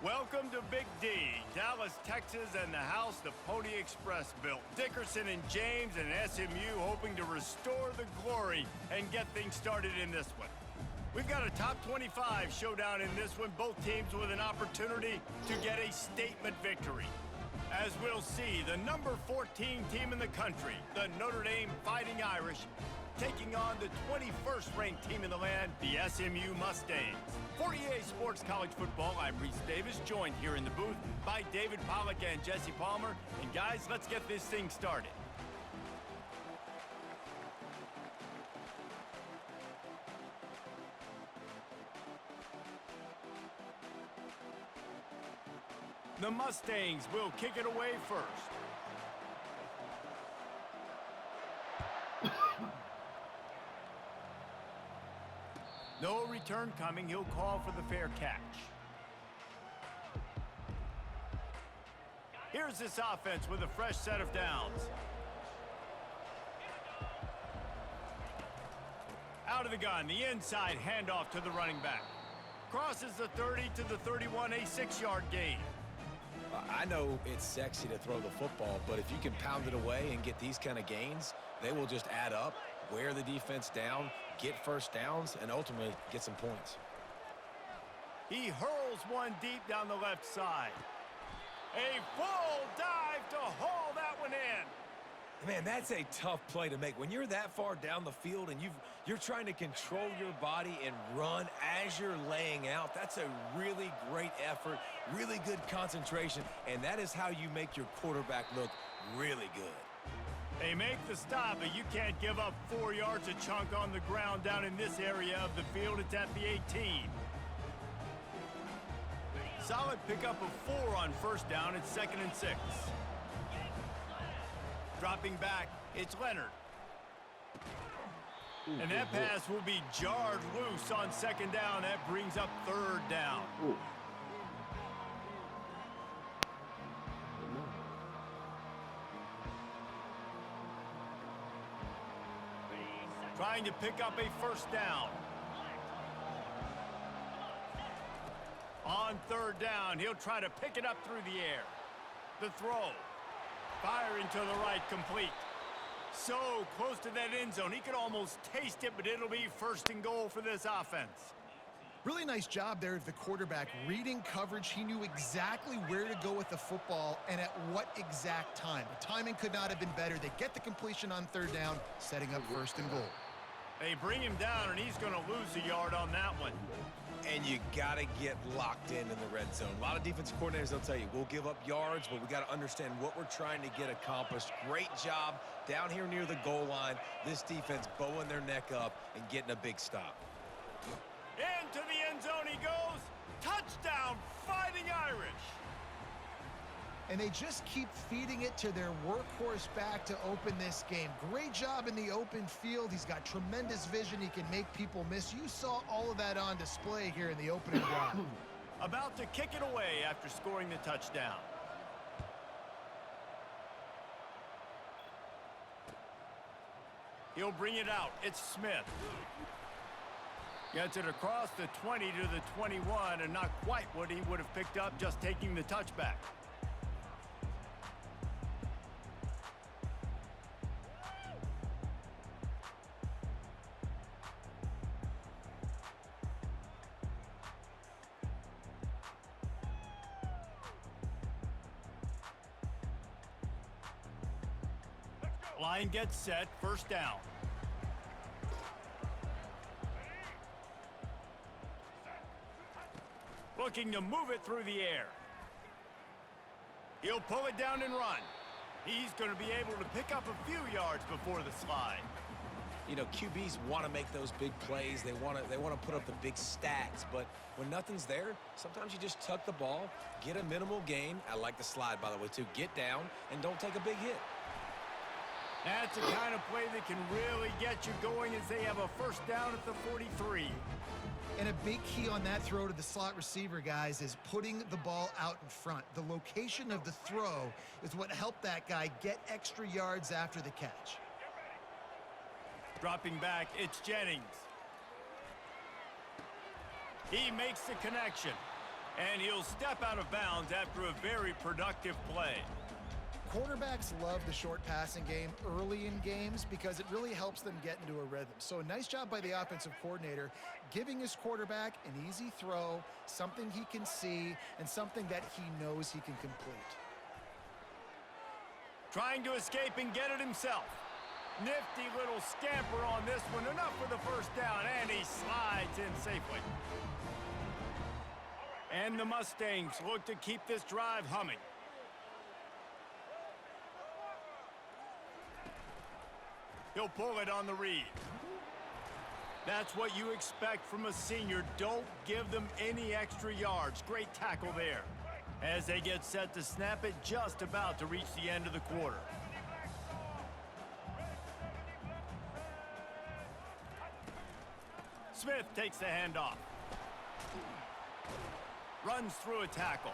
Welcome to Big D, Dallas, Texas, and the house the Pony Express built. Dickerson and James and SMU hoping to restore the glory and get things started in this one. We've got a top 25 showdown in this one, both teams with an opportunity to get a statement victory. As we'll see, the number 14 team in the country, the Notre Dame Fighting Irish, taking on the 21st ranked team in the land, the SMU Mustangs. For EA Sports College Football, I'm Reese Davis, joined here in the booth by David Pollack and Jesse Palmer. And guys, let's get this thing started. The Mustangs will kick it away first. No return coming. He'll call for the fair catch. Here's this offense with a fresh set of downs. Out of the gun, the inside handoff to the running back. Crosses the 30 to the 31, a 6-yard gain. I know it's sexy to throw the football, but if you can pound it away and get these kind of gains, they will just add up, wear the defense down, get first downs, and ultimately get some points. He hurls one deep down the left side. A full dive to haul that one in. Man, that's a tough play to make. When you're that far down the field and you're trying to control your body and run as you're laying out, that's a really great effort, really good concentration, and that is how you make your quarterback look really good. They make the stop, but you can't give up 4 yards a chunk on the ground down in this area of the field. It's at the 18. Solid pickup of 4 on first down. It's 2nd and 6. Dropping back, it's Leonard. And that pass will be jarred loose on 2nd down. That brings up 3rd down. Trying to pick up a 1st down. On 3rd down, he'll try to pick it up through the air. The throw. Firing to the right, complete. So close to that end zone. He could almost taste it, but it'll be 1st and goal for this offense. Really nice job there of the quarterback reading coverage. He knew exactly where to go with the football and at what exact time. The timing could not have been better. They get the completion on 3rd down, setting up 1st and goal. They bring him down, and he's going to lose a yard on that one. And you got to get locked in the red zone. A lot of defensive coordinators, they'll tell you, we'll give up yards, but we got to understand what we're trying to get accomplished. Great job down here near the goal line. This defense bowing their neck up and getting a big stop. Into the end zone he goes. Touchdown, Fighting Irish. And they just keep feeding it to their workhorse back to open this game. Great job in the open field. He's got tremendous vision. He can make people miss. You saw all of that on display here in the opening drive. About to kick it away after scoring the touchdown. He'll bring it out. It's Smith. Gets it across the 20 to the 21, and not quite what he would have picked up just taking the touchback. Line gets set, 1st down. Looking to move it through the air. He'll pull it down and run. He's going to be able to pick up a few yards before the slide. You know, QBs want to make those big plays. They want to put up the big stats. But when nothing's there, sometimes you just tuck the ball, get a minimal gain. I like the slide, by the way, too. Get down and don't take a big hit. That's the kind of play that can really get you going as they have a 1st down at the 43. And a big key on that throw to the slot receiver, guys, is putting the ball out in front. The location of the throw is what helped that guy get extra yards after the catch. Dropping back, it's Jennings. He makes the connection. And he'll step out of bounds after a very productive play. Quarterbacks love the short passing game early in games because it really helps them get into a rhythm. So a nice job by the offensive coordinator giving his quarterback an easy throw, something he can see, and something that he knows he can complete. Trying to escape and get it himself. Nifty little scamper on this one. Enough for the first down, and he slides in safely. And the Mustangs look to keep this drive humming. He'll pull it on the read. That's what you expect from a senior. Don't give them any extra yards. Great tackle there. As they get set to snap it, just about to reach the end of the quarter. Smith takes the handoff. Runs through a tackle.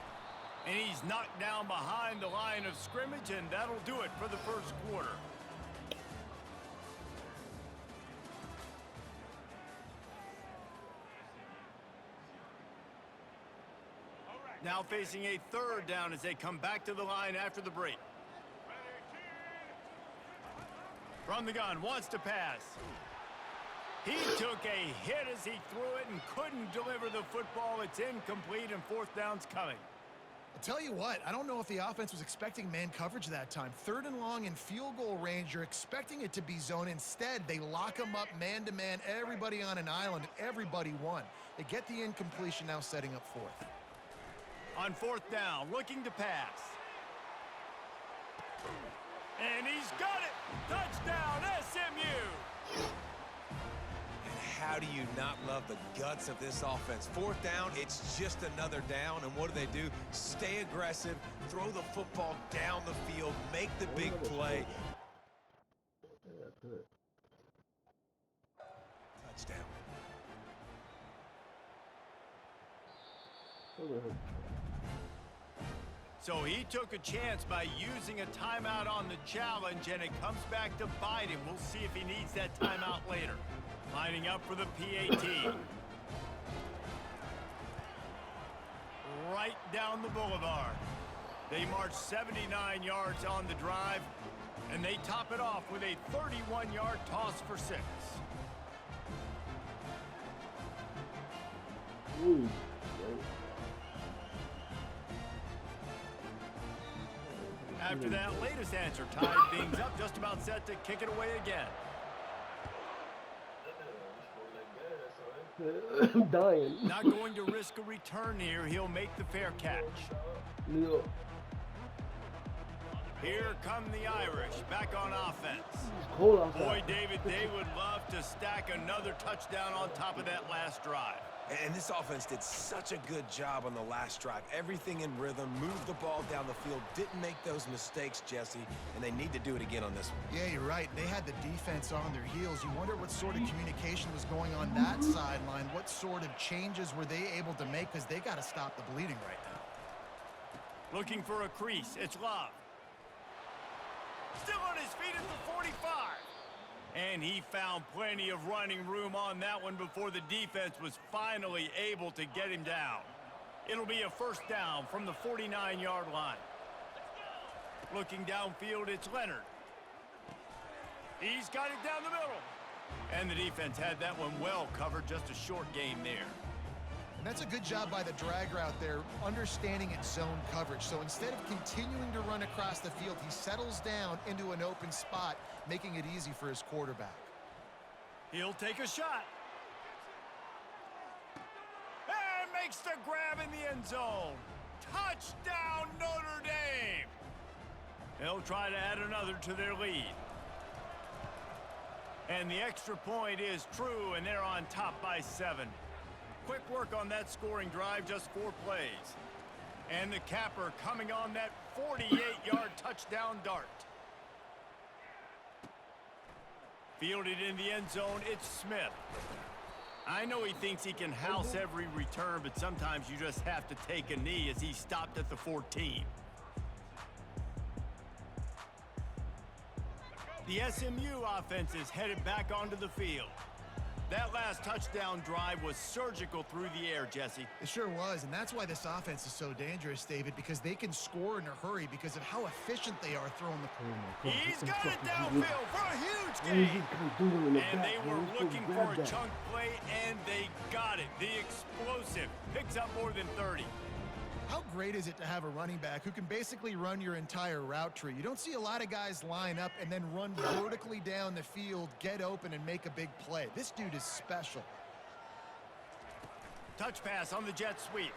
And he's knocked down behind the line of scrimmage, and that'll do it for the first quarter. Now facing a third down as they come back to the line after the break. From the gun, wants to pass. He took a hit as he threw it and couldn't deliver the football. It's incomplete, and fourth down's coming. I'll tell you what, I don't know if the offense was expecting man coverage that time. Third and long in field goal range, you're expecting it to be zone. Instead, they lock them up man-to-man, everybody on an island, and everybody won. They get the incompletion, now setting up fourth. On fourth down, looking to pass. And he's got it! Touchdown, SMU! And how do you not love the guts of this offense? Fourth down, it's just another down, and what do? Stay aggressive, throw the football down the field, make the big play. Touchdown. So he took a chance by using a timeout on the challenge, and it comes back to bite him. We'll see if he needs that timeout later. Lining up for the PAT. Right down the boulevard. They march 79 yards on the drive, and they top it off with a 31-yard toss for 6. Ooh. After that latest answer tied things up, just about set to kick it away again. I'm dying. Not going to risk a return here. He'll make the fair catch. Yeah. Here come the Irish, back on offense. It's cold outside. Boy, David, they would love to stack another touchdown on top of that last drive. And this offense did such a good job on the last drive. Everything in rhythm, moved the ball down the field, didn't make those mistakes, Jesse, and they need to do it again on this one. Yeah, you're right. They had the defense on their heels. You wonder what sort of communication was going on that sideline. What sort of changes were they able to make? Because they got to stop the bleeding right now. Looking for a crease. It's Love. Still on his feet at the 45. And he found plenty of running room on that one before the defense was finally able to get him down. It'll be a first down from the 49-yard line. Looking downfield, it's Leonard. He's got it down the middle. And the defense had that one well covered, just a short gain there. And that's a good job by the drag route there, understanding its zone coverage. So instead of continuing to run across the field, he settles down into an open spot, making it easy for his quarterback. He'll take a shot. And makes the grab in the end zone. Touchdown, Notre Dame! They'll try to add another to their lead. And the extra point is true, and they're on top by 7. Quick work on that scoring drive, just 4 plays. And the capper coming on that 48-yard touchdown dart. Fielded in the end zone, it's Smith. I know he thinks he can house every return, but sometimes you just have to take a knee as he stopped at the 14. The SMU offense is headed back onto the field. That last touchdown drive was surgical through the air, Jesse. It sure was, and that's why this offense is so dangerous, David, because they can score in a hurry because of how efficient they are throwing the... Oh my God. He's got it downfield for a huge gain. And they were looking for a chunk play, and they got it. The explosive picks up more than 30. How great is it to have a running back who can basically run your entire route tree? You don't see a lot of guys line up and then run vertically down the field, get open, and make a big play. This dude is special. Touch pass on the jet sweep.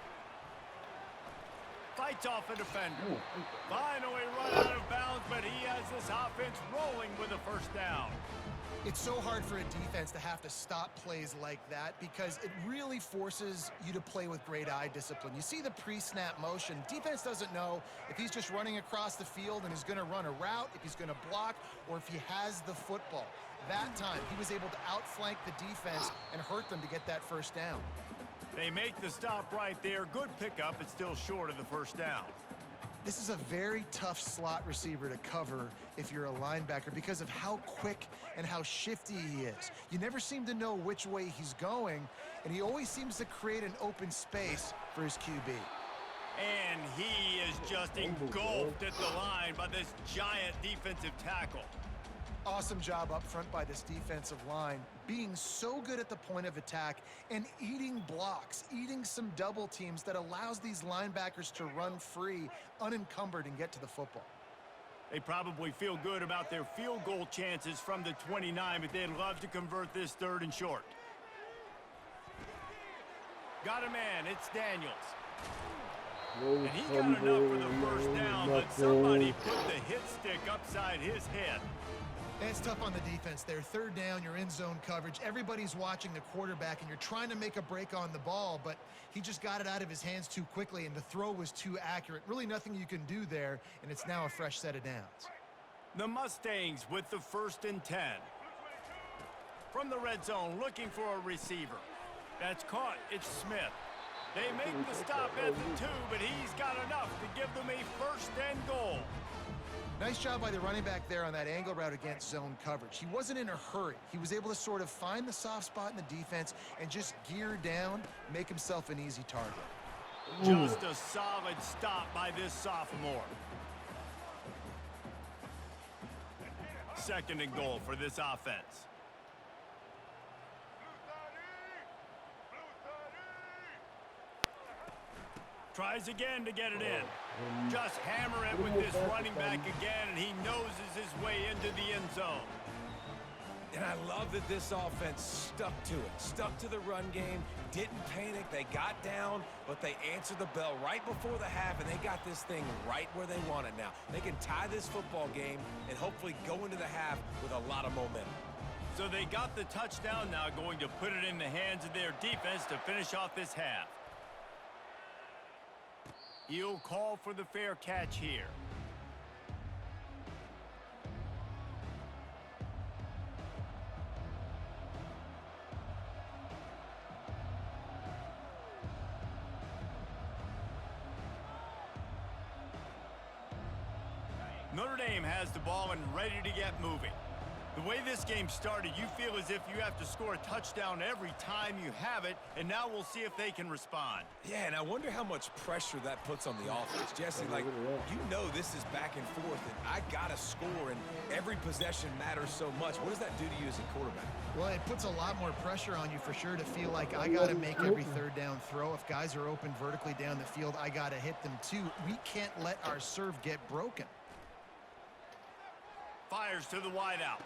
Fights off a defender. Finally run out of bounds, but he has this offense rolling with a first down. It's so hard for a defense to have to stop plays like that because it really forces you to play with great eye discipline. You see the pre-snap motion. Defense doesn't know if he's just running across the field and is going to run a route, if he's going to block, or if he has the football. That time, he was able to outflank the defense and hurt them to get that first down. They make the stop right there. Good pickup. It's still short of the first down. This is a very tough slot receiver to cover if you're a linebacker because of how quick and how shifty he is. You never seem to know which way he's going, and he always seems to create an open space for his QB. And he is just engulfed at the line by this giant defensive tackle. Awesome job up front by this defensive line, being so good at the point of attack and eating blocks, eating some double teams that allows these linebackers to run free, unencumbered, and get to the football. They probably feel good about their field goal chances from the 29, but they'd love to convert this 3rd and short. Got a man, it's Daniels. And he got enough for the first down, but somebody put the hit stick upside his head. And it's tough on the defense there. 3rd down, you're in zone coverage. Everybody's watching the quarterback, and you're trying to make a break on the ball, but he just got it out of his hands too quickly, and the throw was too accurate. Really nothing you can do there, and it's now a fresh set of downs. The Mustangs with the 1st and 10. From the red zone, looking for a receiver. That's caught. It's Smith. They make the stop at the 2, but he's got enough to give them a 1st and goal. Nice job by the running back there on that angle route against zone coverage. He wasn't in a hurry. He was able to sort of find the soft spot in the defense and just gear down, make himself an easy target. Just a solid stop by this sophomore. 2nd and goal for this offense. Tries again to get it in. Just hammer it with this running back again, and he noses his way into the end zone. And I love that this offense stuck to it, stuck to the run game, didn't panic. They got down, but they answered the bell right before the half, and they got this thing right where they want it now. They can tie this football game and hopefully go into the half with a lot of momentum. So they got the touchdown, now going to put it in the hands of their defense to finish off this half. He'll call for the fair catch here. Notre Dame has the ball and ready to get moving. The way this game started, you feel as if you have to score a touchdown every time you have it, and now we'll see if they can respond. Yeah, and I wonder how much pressure that puts on the offense. Jesse, like, you know this is back and forth, and I got to score, and every possession matters so much. What does that do to you as a quarterback? Well, it puts a lot more pressure on you for sure to feel like I got to make every 3rd down throw. If guys are open vertically down the field, I got to hit them too. We can't let our serve get broken. Fires to the wideout.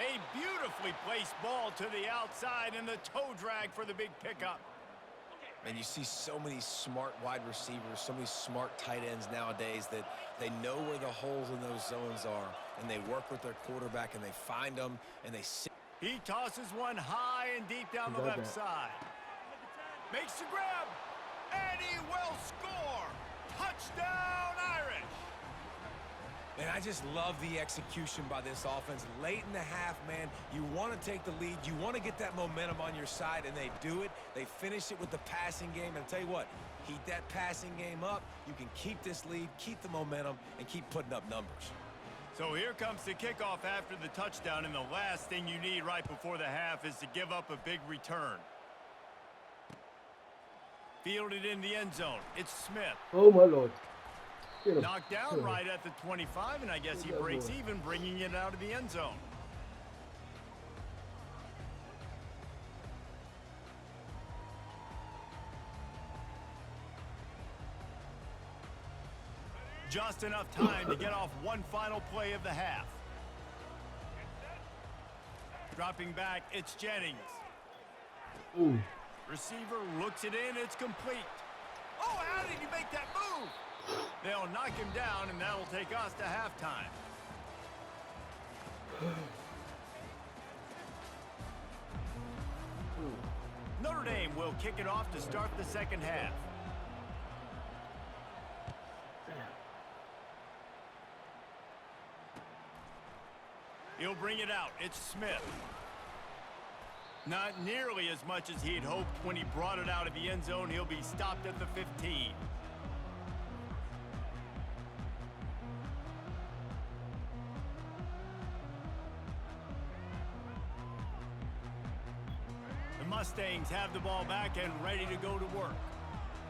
A beautifully placed ball to the outside and the toe drag for the big pickup. And you see so many smart wide receivers, so many smart tight ends nowadays that they know where the holes in those zones are, and they work with their quarterback, and they find them, and they sit. He tosses one high and deep down the left side. Makes the grab, and he will score. Touchdown, Irish. And I just love the execution by this offense. Late in the half, man, you want to take the lead. You want to get that momentum on your side, and they do it. They finish it with the passing game. And I'll tell you what, heat that passing game up. You can keep this lead, keep the momentum, and keep putting up numbers. So here comes the kickoff after the touchdown, and the last thing you need right before the half is to give up a big return. Fielded in the end zone. It's Smith. Oh, my Lord. Get him. Knocked down right at the 25, and I guess he breaks even, bringing it out of the end zone. Just enough time to get off one final play of the half. Dropping back, it's Jennings. Ooh. Receiver looks it in, it's complete. Oh, how did he make that move? They'll knock him down, and that'll take us to halftime. Notre Dame will kick it off to start the second half. He'll bring it out. It's Smith. Not nearly as much as he had hoped when he brought it out of the end zone. He'll be stopped at the 15. The Mustangs have the ball back and ready to go to work.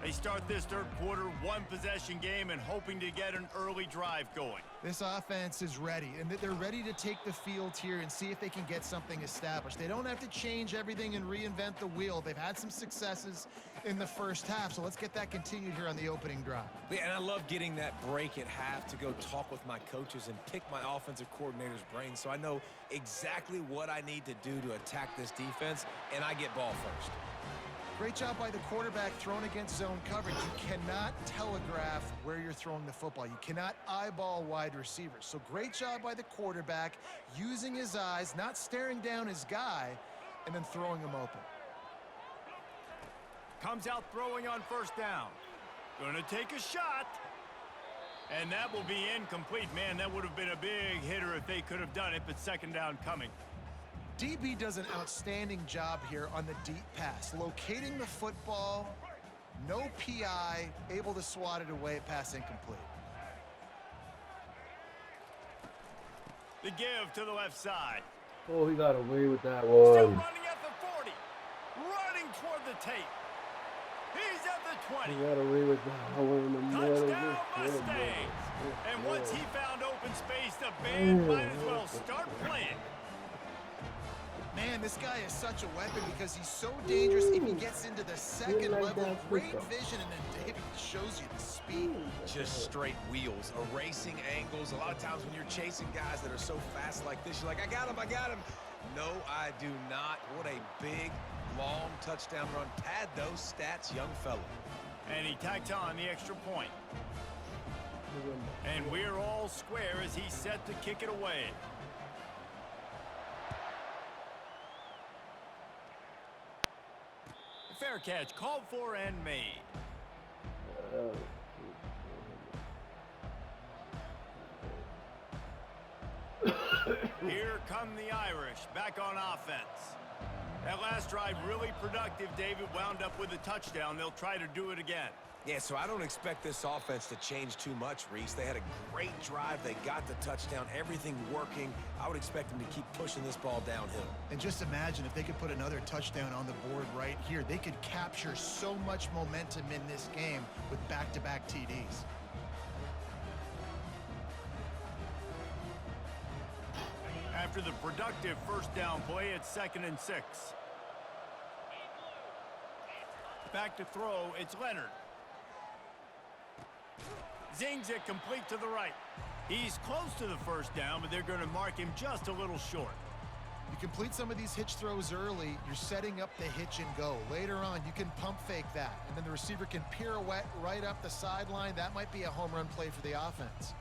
They start this third quarter, one-possession game, and hoping to get an early drive going. This offense is ready, and they're ready to take the field here and see if they can get something established. They don't have to change everything and reinvent the wheel. They've had some successes in the first half, so let's get that continued here on the opening drive. Yeah, and I love getting that break at half to go talk with my coaches and pick my offensive coordinator's brain so I know exactly what I need to do to attack this defense, and I get ball first. Great job by the quarterback thrown against zone coverage. You cannot telegraph where you're throwing the football. You cannot eyeball wide receivers. So great job by the quarterback using his eyes, not staring down his guy, and then throwing him open. Comes out throwing on first down. Gonna take a shot. And that will be incomplete. Man, that would have been a big hitter if they could have done it, but second down coming. DB does an outstanding job here on the deep pass, locating the football, no PI, able to swat it away, pass incomplete. The give to the left side. Oh, he got away with that Still one. running at the 40. Running toward the tape. He's at the 20. He got away with that one in the middle. Touchdown Mustangs. And once he found open space, the band might as well start playing. Man, this guy is such a weapon because he's so dangerous if he gets into the second level. Great vision, and then David shows you the speed. Just straight wheels, erasing angles. A lot of times when you're chasing guys that are so fast like this, you're like, I got him, I got him. No, I do not. What a big, long touchdown run. Pad those stats, young fella. And he tacks on the extra point. And we're all square as he's set to kick it away. Fair catch, called for and made. Here come the Irish, back on offense. That last drive really productive. David wound up with a touchdown. They'll try to do it again. Yeah, so I don't expect this offense to change too much, Reese. They had a great drive. They got the touchdown, everything working. I would expect them to keep pushing this ball downhill. And just imagine if they could put another touchdown on the board right here. They could capture so much momentum in this game with back-to-back TDs. After the productive first down play, it's 2nd and 6. Back to throw, it's Leonard. Zings it complete to the right. He's close to the first down, but they're going to mark him just a little short. You complete some of these hitch throws early, you're setting up the hitch and go. Later on, you can pump fake that, and then the receiver can pirouette right up the sideline. That might be a home run play for the offense.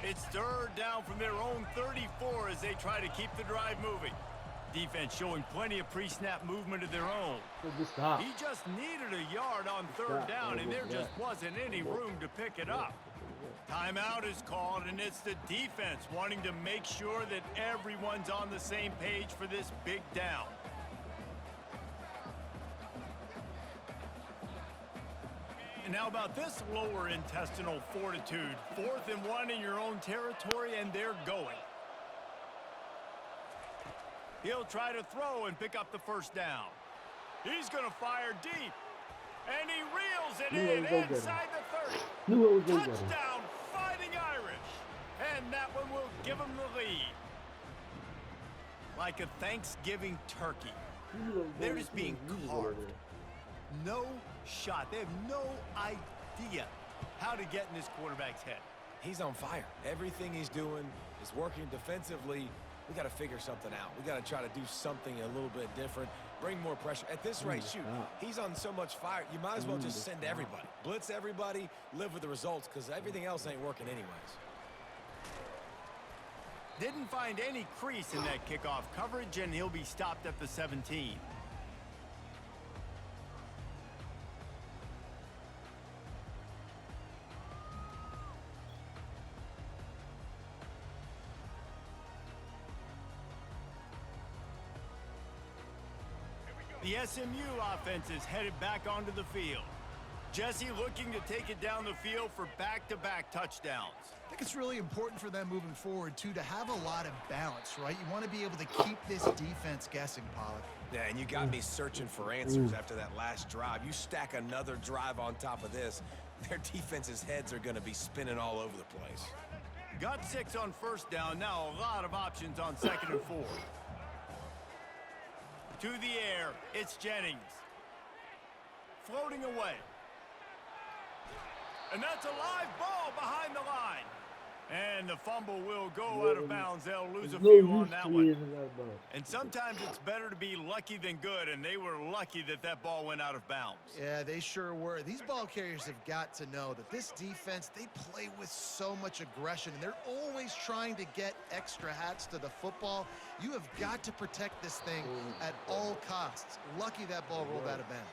It's 3rd down from their own 34 as they try to keep the drive moving. Defense showing plenty of pre-snap movement of their own. He just needed a yard on 3rd down, and there just wasn't any room to pick it up. Timeout is called, and it's the defense wanting to make sure that everyone's on the same page for this big down. And now about this lower intestinal fortitude. 4th and 1 in your own territory, and they're going. He'll try to throw and pick up the first down. He's going to fire deep. And he reels it in inside the 30. Touchdown, Fighting Irish. And that one will give him the lead. Like a Thanksgiving turkey. They're just being carved. No shot. They have no idea how to get in this quarterback's head. He's on fire. Everything he's doing is working defensively. We got to figure something out. We got to try to do something a little bit different. Bring more pressure. At this rate, shoot, he's on so much fire, you might as well just send everybody. Blitz everybody, live with the results, because everything else ain't working anyways. Didn't find any crease in that kickoff coverage, and he'll be stopped at the 17. The SMU offense is headed back onto the field. Jesse looking to take it down the field for back-to-back touchdowns. I think it's really important for them moving forward, too, to have a lot of balance, right? You want to be able to keep this defense guessing, Pollock. Yeah, and you got me searching for answers after that last drive. You stack another drive on top of this, their defense's heads are going to be spinning all over the place. Got 6 on first down. Now a lot of options on 2nd and 4. To the air, it's Jennings. Floating away. And that's a live ball behind the line. And the fumble will go out of bounds. They'll lose a few on that one. And sometimes it's better to be lucky than good, and they were lucky that that ball went out of bounds. Yeah, they sure were. These ball carriers have got to know that this defense, they play with so much aggression, and they're always trying to get extra hats to the football. You have got to protect this thing at all costs. Lucky that ball rolled out of bounds.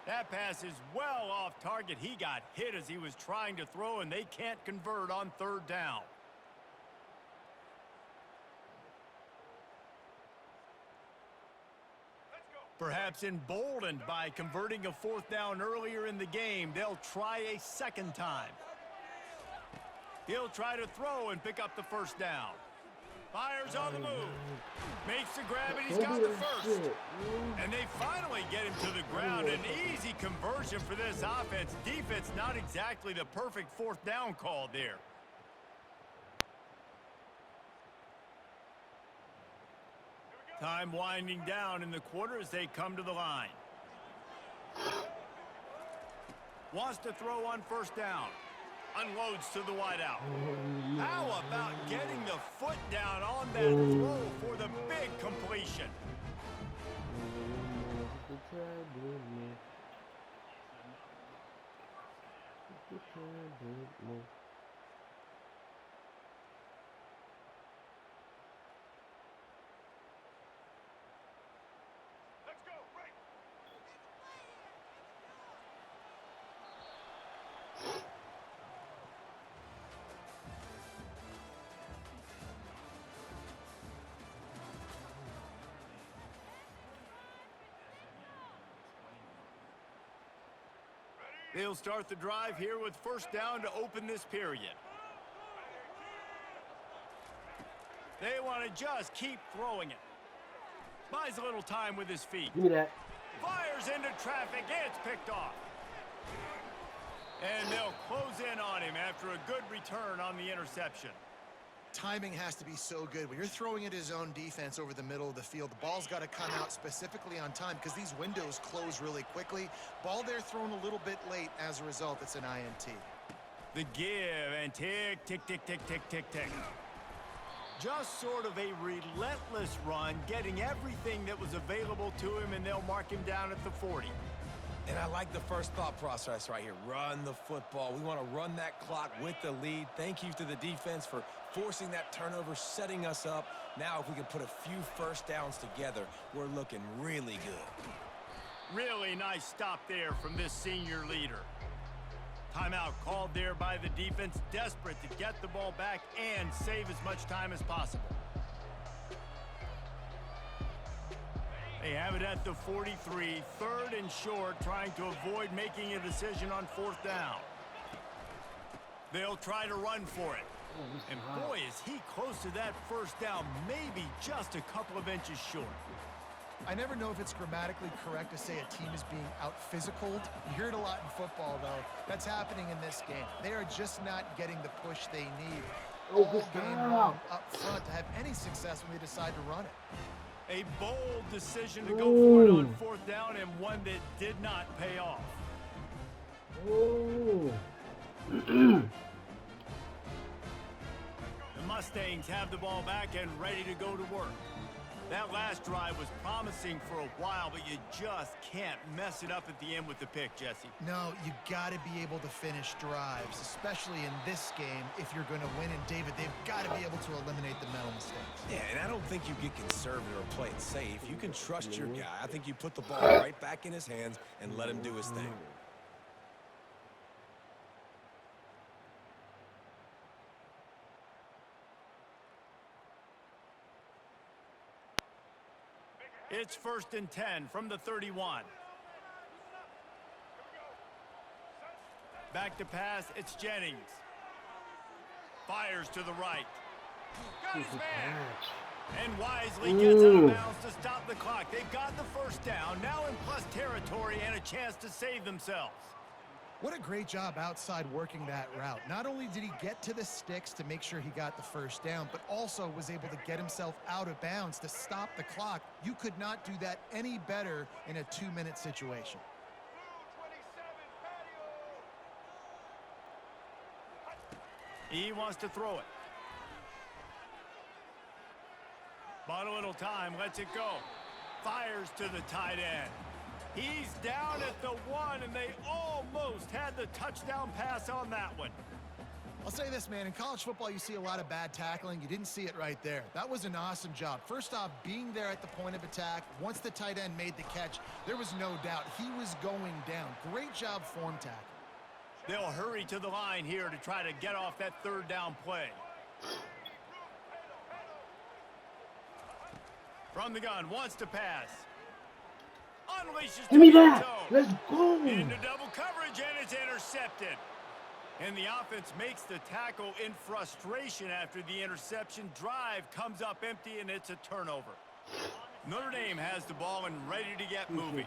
That pass is well off target. He got hit as he was trying to throw, and they can't convert on 3rd down. Perhaps emboldened by converting a 4th down earlier in the game, they'll try a 2nd time. He'll try to throw and pick up the first down. Fires on the move. Makes the grab, and he's got the first. And they finally get him to the ground. An easy conversion for this offense. Defense not exactly the perfect 4th down call there. Time winding down in the quarter as they come to the line. Wants to throw on first down. Unloads to the wideout. How about getting the foot down on that throw for the big completion? They'll start the drive here with first down to open this period. They want to just keep throwing it. Buys a little time with his feet. Give me that. Fires into traffic. It's picked off. And they'll close in on him after a good return on the interception. Timing has to be so good. When you're throwing at his own defense over the middle of the field, the ball's got to come out specifically on time because these windows close really quickly. Ball there thrown a little bit late. As a result, it's an INT. The give and tick, tick, tick, tick, tick, tick, tick. Just sort of a relentless run, getting everything that was available to him, and they'll mark him down at the 40. And I like the first thought process right here. Run the football. We want to run that clock with the lead. Thank you to the defense for forcing that turnover, setting us up. Now, if we can put a few first downs together, we're looking really good. Really nice stop there from this senior leader. Timeout called there by the defense, desperate to get the ball back and save as much time as possible. They have it at the 43, 3rd and short, trying to avoid making a decision on 4th down. They'll try to run for it. And boy, is he close to that 1st down, maybe just a couple of inches short. I never know if it's grammatically correct to say a team is being out-physicaled. You hear it a lot in football, though. That's happening in this game. They are just not getting the push they need all game long up front to have any success when they decide to run it. A bold decision to go for it on 4th down, and one that did not pay off. The Mustangs have the ball back and ready to go to work. That last drive was promising for a while, but you just can't mess it up at the end with the pick, Jesse. No, you got to be able to finish drives, especially in this game if you're going to win. And, David, they've got to be able to eliminate the mental mistakes. Yeah, and I don't think you get conservative or play it safe. You can trust your guy. I think you put the ball right back in his hands and let him do his thing. It's 1st and 10 from the 31. Back to pass, it's Jennings. Fires to the right. Got his man. And wisely gets out of bounds to stop the clock. They've got the 1st down, now in plus territory and a chance to save themselves. What a great job outside working that route. Not only did he get to the sticks to make sure he got the 1st down, but also was able to get himself out of bounds to stop the clock. You could not do that any better in a 2-minute situation. He wants to throw it. Bought a little time, lets it go. Fires to the tight end. He's down at the 1, and they almost had the touchdown pass on that one. I'll say this, man. In college football, you see a lot of bad tackling. You didn't see it right there. That was an awesome job. First off, being there at the point of attack. Once the tight end made the catch, there was no doubt he was going down. Great job form tackle. They'll hurry to the line here to try to get off that 3rd down play. From the gun, wants to pass. Unleashes Give me the that. zone. Let's go. Into double coverage, and it's intercepted. And the offense makes the tackle in frustration after the interception. Drive comes up empty, and it's a turnover. Notre Dame has the ball and ready to get moving.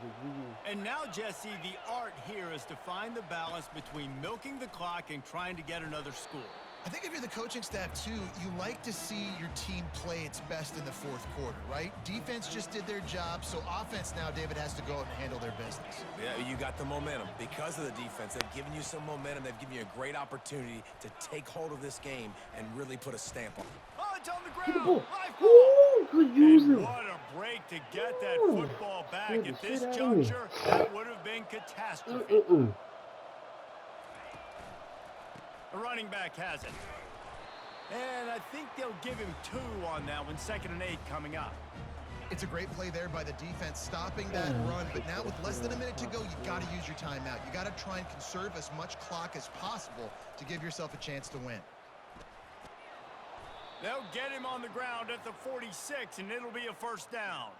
And now, Jesse, the art here is to find the balance between milking the clock and trying to get another score. I think if you're the coaching staff, too, you like to see your team play its best in the 4th quarter, right? Defense just did their job, so offense now, David, has to go out and handle their business. Yeah, you got the momentum. Because of the defense, they've given you some momentum. They've given you a great opportunity to take hold of this game and really put a stamp on it. Oh, it's on the Get the ground. ball. Ooh, good using. And what a break to get that Ooh. football back. Good At this shit, juncture, that would have been catastrophe. The running back has it. And I think they'll give him 2 on that one. 2nd and 8 coming up. It's a great play there by the defense, stopping that run. But now with less than a minute to go, you got to use your timeout. You got to try and conserve as much clock as possible to give yourself a chance to win. They'll get him on the ground at the 46, and it'll be a 1st down.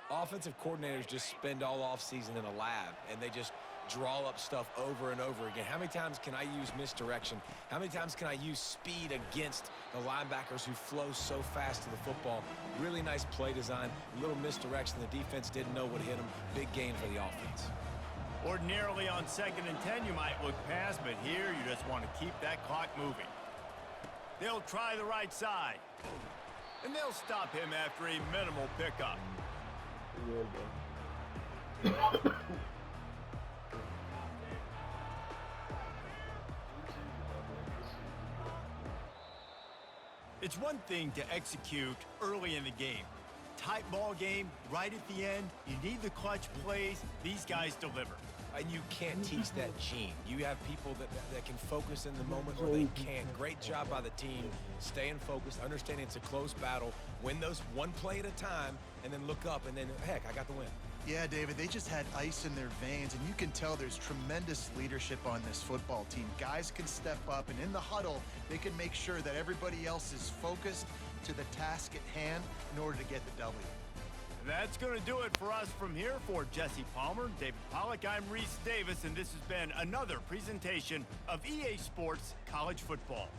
Offensive coordinators just spend all offseason in a lab, and they just draw up stuff over and over again. How many times can I use misdirection? How many times can I use speed against the linebackers who flow so fast to the football? Really nice play design, a little misdirection. The defense didn't know what hit them. Big gain for the offense. Ordinarily on 2nd and 10, you might look past, but here you just want to keep that clock moving. They'll try the right side, and they'll stop him after a minimal pickup. It's one thing to execute early in the game. Tight ball game, right at the end, you need the clutch plays. These guys deliver. And you can't teach that gene. You have people that can focus in the moment where they can't. Great job by the team, staying focused, understanding it's a close battle, win those one play at a time, and then look up, and then, heck, I got the win. Yeah, David, they just had ice in their veins, and you can tell there's tremendous leadership on this football team. Guys can step up, and in the huddle, they can make sure that everybody else is focused to the task at hand in order to get the W. That's going to do it for us from here. For Jesse Palmer, David Pollack, I'm Reese Davis, and this has been another presentation of EA Sports College Football.